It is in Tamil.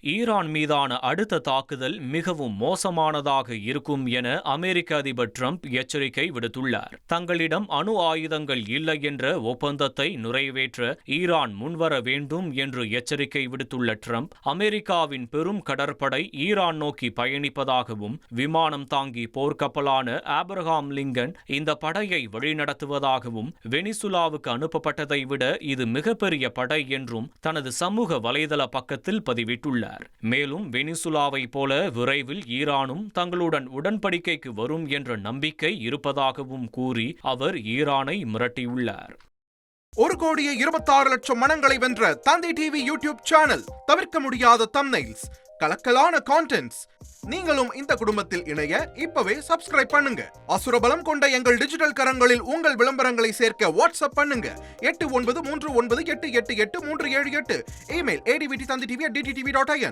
ஈரான் மீதான அடுத்த தாக்குதல் மிகவும் மோசமானதாக இருக்கும் என அமெரிக்க அதிபர் டிரம்ப் எச்சரிக்கை விடுத்துள்ளார். தங்களிடம் அணு ஆயுதங்கள் இல்லை என்ற ஒப்பந்தத்தை நிறைவேற்ற ஈரான் முன்வர வேண்டும் என்று எச்சரிக்கை விடுத்துள்ள டிரம்ப், அமெரிக்காவின் பெரும் கடற்படை ஈரான் நோக்கி பயணிப்பதாகவும், விமானம் தாங்கி போர்க்கப்பலான ஆப்ரஹாம் லிங்கன் இந்த படையை வழிநடத்துவதாகவும், வெனிசுலாவுக்கு அனுப்பப்பட்டதை விட இது மிகப்பெரிய படை என்றும் தனது சமூக வலைதள பக்கத்தில் பதிவிட்டுள்ளார். மேலும் வெனிசுலாவை போல விரைவில் ஈரானும் தங்களுடன் உடன்படிக்கைக்கு வரும் என்ற நம்பிக்கை இருப்பதாகவும் கூறி அவர் ஈரானை மிரட்டியுள்ளார். 1,26,00,000 மனங்களை வென்ற தந்தி டிவி யூடியூப் சேனல். தவிர்க்க முடியாத தம்ப்நெயில்ஸ், கலக்கலான கான்டென்ட்ஸ். நீங்களும் இந்த குடும்பத்தில் இணைய இப்பவே சப்ஸ்கிரைப் பண்ணுங்க. அசுரபலம் கொண்ட எங்கள் டிஜிட்டல் கரங்களில் உங்கள் விளம்பரங்களை சேர்க்க வாட்ஸ்அப் பண்ணுங்க. 8939888838. Email advtanditv@dttv.in.